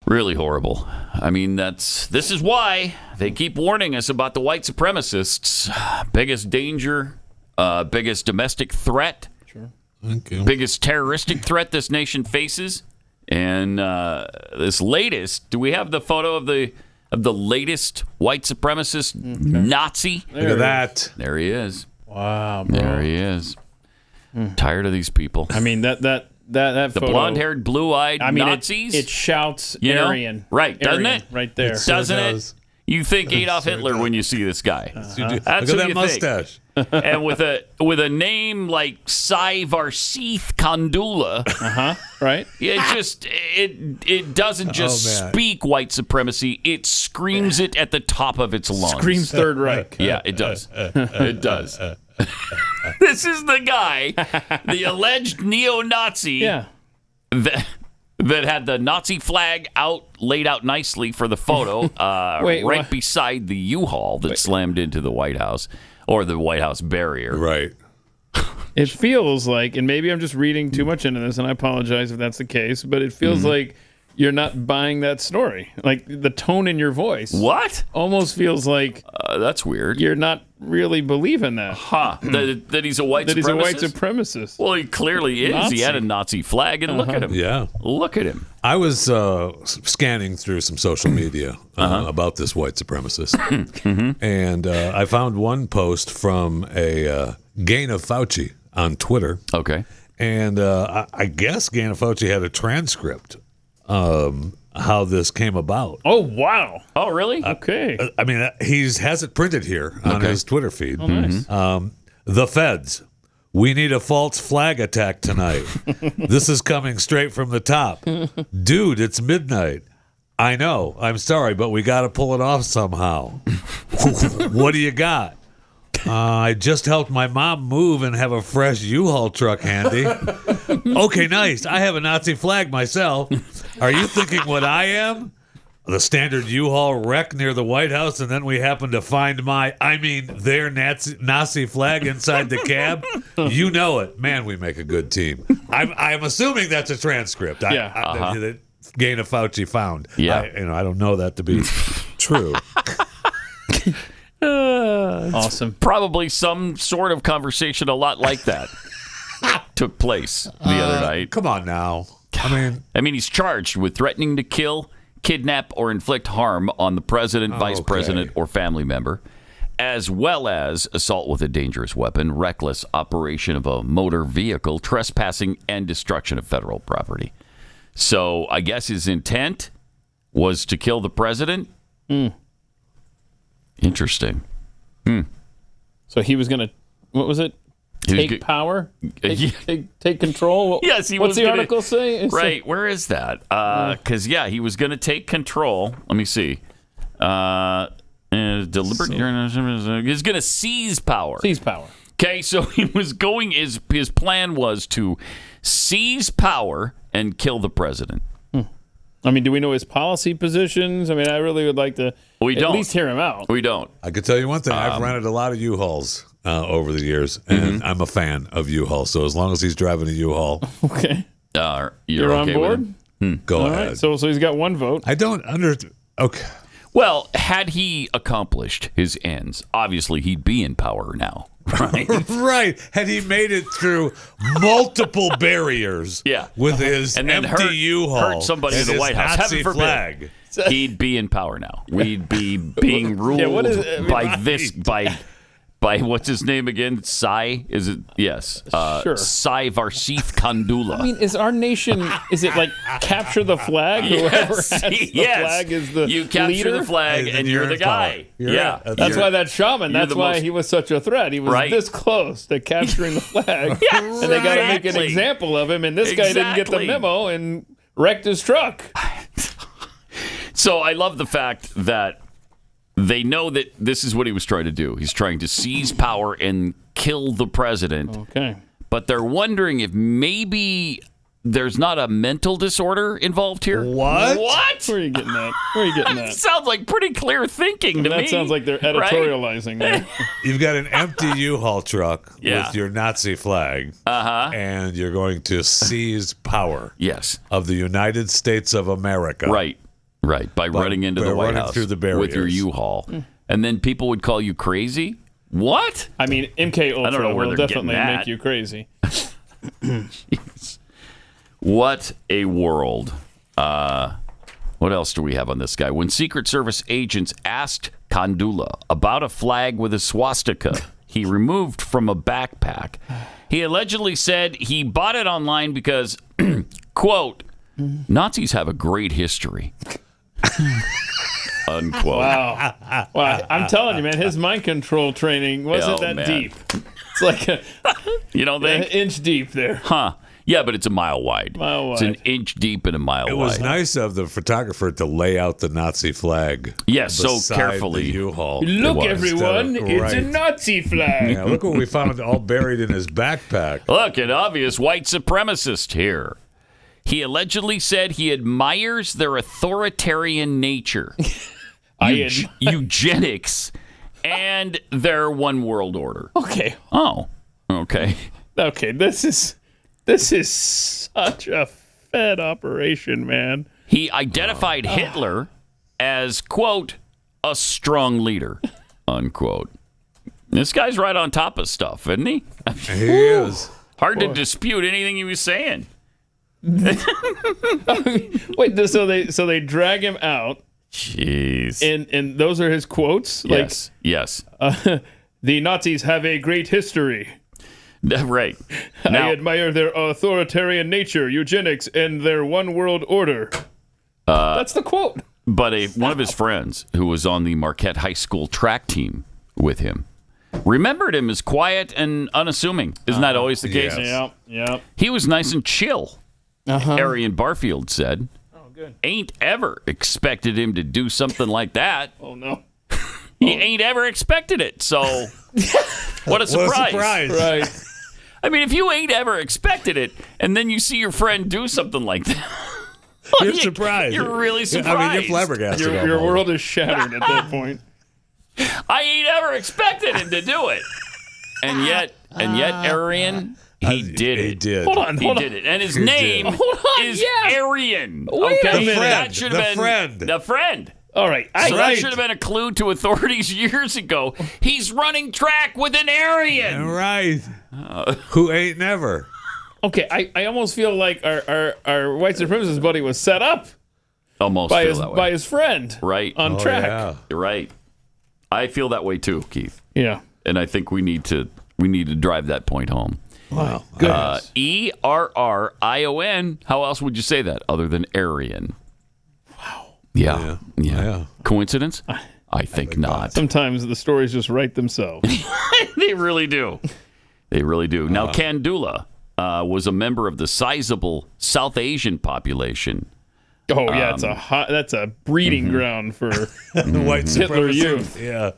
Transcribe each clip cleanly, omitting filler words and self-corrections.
Really horrible. I mean, this is why they keep warning us about the white supremacists. Biggest danger, biggest domestic threat, biggest terroristic threat this nation faces. And this latest, do we have the photo of the latest white supremacist Nazi? Look at that. There he is. Wow, bro. There he is. Tired of these people. I mean, that the photo, blonde-haired, blue-eyed Nazis. It shouts know? Aryan. Right, doesn't Aryan, it? Right there. Doesn't it? You think Adolf Hitler when you see this guy. Look That's at who that you mustache. think. And with a name like Sai Varsith Kandula, Right? it doesn't just speak white supremacy. It screams it at the top of its lungs. Screams Third Reich. Yeah, it does. It does. This is the guy, the alleged neo-Nazi Yeah. that had the Nazi flag laid out nicely for the photo, right beside the U-Haul that slammed into the White House, or the White House barrier. Right. It feels like, and maybe I'm just reading too much into this, and I apologize if that's the case, but it feels like you're not buying that story. Like the tone in your voice. What? Almost feels like that's weird. You're not really believing that. That he's a white supremacist? That he's a white supremacist. Well, he clearly is. Nazi. He had a Nazi flag, and look at him. Yeah. Look at him. I was scanning through some social media about this white supremacist, and I found one post from a Gain of Fauci on Twitter. Okay. And I guess Gain of Fauci had a transcript how this came about. Oh, wow. Oh, really? Okay. I mean, he has it printed here on his Twitter feed. Oh, nice. The feds. We need a false flag attack tonight. This is coming straight from the top. Dude, it's midnight. I know. I'm sorry, but we got to pull it off somehow. What do you got? I just helped my mom move and have a fresh U-Haul truck handy. Okay, nice. I have a Nazi flag myself. Are you thinking what I am? The standard U-Haul wreck near the White House, and then we happen to find their Nazi flag inside the cab? You know it. Man, we make a good team. I'm assuming that's a transcript. That Gain of Fauci found. Yeah. I don't know that to be true. Awesome. Probably some sort of conversation a lot like that took place the other night. Come on now. I mean, he's charged with threatening to kill, kidnap, or inflict harm on the president, vice president, or family member, as well as assault with a dangerous weapon, reckless operation of a motor vehicle, trespassing, and destruction of federal property. So I guess his intent was to kill the president. Interesting. So he was going to, what was it? Take power? Take control? Yes, he What's was the gonna, article say? Right, where is that? Because, he was going to take control. Let me see. He's going to seize power. Seize power. Okay, so he was going, his plan was to seize power and kill the president. I mean, do we know his policy positions? I mean, I really would like to at least hear him out. We don't. I could tell you one thing. I've rented a lot of U-Hauls over the years, and I'm a fan of U-Haul. So as long as he's driving a U-Haul, okay, you're on okay board. Go All ahead. Right. So he's got one vote. I don't Okay. Well, had he accomplished his ends, obviously he'd be in power now. Right. Right. Had he made it through multiple barriers with his and then empty U-Haul, hurt somebody in the White House, Nazi heaven flag. forbid, he'd be in power now. We'd be being ruled by what's his name again? Sai? Is it? Yes. Sure. Sai Varsith Kandula. I mean, is our nation, is it like capture the flag? Whoever has the flag is the You capture leader? the flag and you're the guy. That's why that shaman, that's why he was such a threat. He was this close to capturing the flag. And they got to make an example of him. And this guy didn't get the memo and wrecked his truck. So I love the fact that they know that this is what he was trying to do. He's trying to seize power and kill the president. Okay. But they're wondering if maybe there's not a mental disorder involved here. What? Where are you getting that? Sounds like pretty clear thinking to me. That sounds like they're editorializing there. You've got an empty U-Haul truck with your Nazi flag, and you're going to seize power Yes. of the United States of America. Right. Right, by running into the White House through the barriers with your U-Haul. And then people would call you crazy? What? I mean, MK Ultra will definitely make you crazy. What a world. What else do we have on this guy? When Secret Service agents asked Kandula about a flag with a swastika he removed from a backpack, he allegedly said he bought it online because, quote, Nazis have a great history. Unquote. Wow. I'm telling you, man, his mind control training wasn't that deep. It's like you don't think? An inch deep there. Huh. Yeah, but it's a mile wide. It's an inch deep and a mile wide. It was nice of the photographer to lay out the Nazi flag. Yes, so carefully. The U-Haul. Look, everyone, it's a Nazi flag. Yeah, look what we found all buried in his backpack. Look, an obvious white supremacist here. He allegedly said he admires their authoritarian nature, eugenics, and their one world order. Okay. Oh, okay. Okay, this is such a Fed operation, man. He identified Hitler as, quote, a strong leader, unquote. This guy's right on top of stuff, isn't he? He is. Hard to dispute anything he was saying. Wait, so they drag him out. Jeez. And those are his quotes? Yes. Yes. The Nazis have a great history. Right. Now, I admire their authoritarian nature, eugenics, and their one world order. That's the quote. But one of his friends who was on the Marquette High School track team with him remembered him as quiet and unassuming. Isn't that always the case? Yes. Yeah. He was nice and chill, Arian Barfield said. Oh, good. Ain't ever expected him to do something like that. Oh, no. He ain't ever expected it, so what a surprise. Right. I mean, if you ain't ever expected it, and then you see your friend do something like that, you're surprised. You're really surprised. I mean, you're flabbergasted. Your world is shattered at that point. I ain't ever expected him to do it. And yet, Arian, he did it. He did. Hold on. Did it. And his name is Arian. Wait a minute. That should have been the friend. All right. That should have been a clue to authorities years ago. He's running track with an Aryan. Right. Who ain't never. Okay, I almost feel like our white supremacist buddy was set up almost by his friend. Right. On track. Yeah. You're right. I feel that way too, Keith. Yeah. And I think we need to drive that point home. Wow. Goodness. Errion. How else would you say that other than Aryan? Yeah. Coincidence? I think not. Sometimes the stories just write themselves. They really do. Now, Kandula was a member of the sizable South Asian population. Oh yeah, that's a breeding ground for white Hitler supremacy. Youth. Yeah.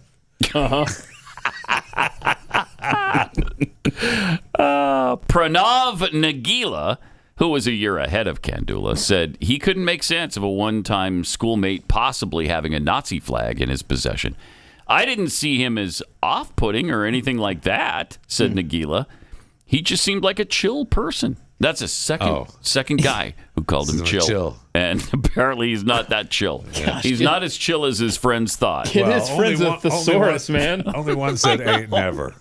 Pranav Nagila, who was a year ahead of Kandula, said he couldn't make sense of a one-time schoolmate possibly having a Nazi flag in his possession. I didn't see him as off-putting or anything like that, said Nagila. He just seemed like a chill person. That's a second guy who called him chill. And apparently he's not that chill. He's not as chill as his friends thought. His friends a thesaurus, man. Only one said ain't never.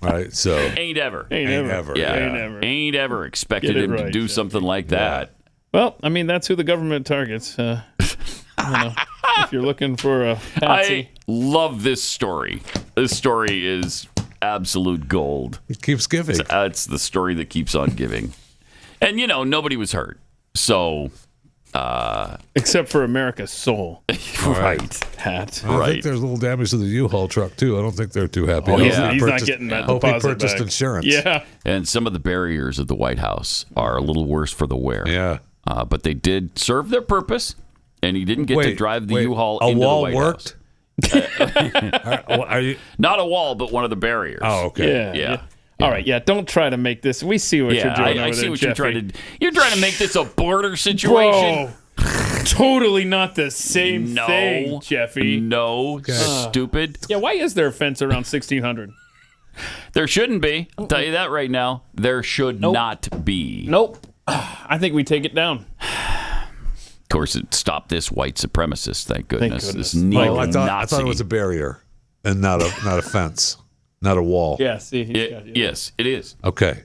Right, so. Ain't ever. Ain't ever. Yeah. Ain't ever. Ain't ever expected him to do something like that. Well, I mean, that's who the government targets. If you're looking for a patsy. I love this story. This story is absolute gold. It keeps giving. It's the story that keeps on giving. And, nobody was hurt. So. Except for America's soul. Right. Hat. I think there's a little damage to the U-Haul truck, too. I don't think they're too happy. He's not getting that hope he deposit purchased back. insurance. Yeah. And some of the barriers of the White House are a little worse for the wear. Yeah. But they did serve their purpose, and he didn't get to drive the U-Haul into the White worked? House. Are you? Not a wall, but one of the barriers. Oh, okay. Yeah. All right, don't try to make this. We see what you're doing. I see what Jeffy. you're trying to. You're trying to make this a border situation. Bro, totally not the same thing, Jeffy. No, stupid. Yeah, why is there a fence around 1600? There shouldn't be. I'll tell you that right now. There should not be. Nope. I think we take it down. course, it stopped this white supremacist. Thank goodness. This I neo-Nazi. thought it was a barrier and not a fence, not a wall. Yeah, see. Yes, it is. Okay.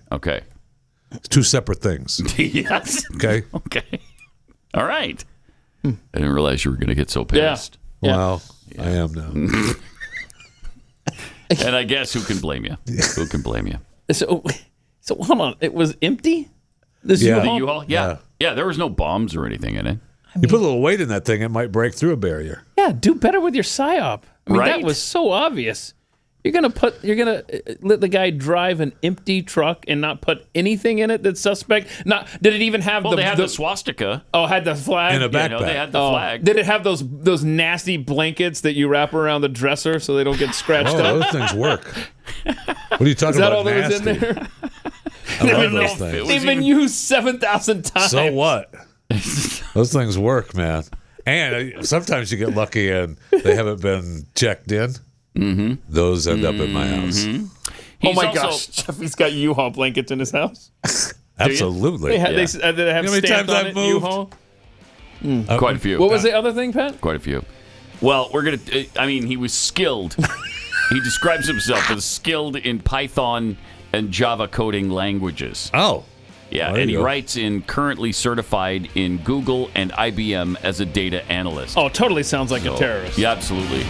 It's two separate things. Yes. Okay. Okay. All right. I didn't realize you were going to get so pissed. Yeah. Well, I am now. And I guess who can blame you? Who can blame you? So hold on. It was empty? This Yeah. The U-Haul? Yeah, there was no bombs or anything in it. You put a little weight in that thing, it might break through a barrier. Yeah, do better with your psyop. I mean, Right? that was so obvious. You're gonna let the guy drive an empty truck and not put anything in it that's suspect. Did it even have They had the swastika. Oh, had the flag In a backpack. They had the flag. Did it have those nasty blankets that you wrap around the dresser so they don't get scratched up? Those things work. What are you talking Is that about? all that was in nasty? there? I love those things. They've been used 7,000 times. So what? Those things work, man. And sometimes you get lucky and they haven't been checked in. Mm-hmm. Those end up in my house. Oh my gosh, Jeffy's got U-Haul blankets in his house. Absolutely. They have You know how many stamped times on I've it, moved? U-Haul. Quite a few. What was the other thing, Pat? Quite a few. Well, he was skilled. He describes himself as skilled in Python and Java coding languages. Oh. Yeah, There and he you go. writes in currently certified in Google and IBM as a data analyst. Oh, totally sounds like a terrorist. Yeah, absolutely.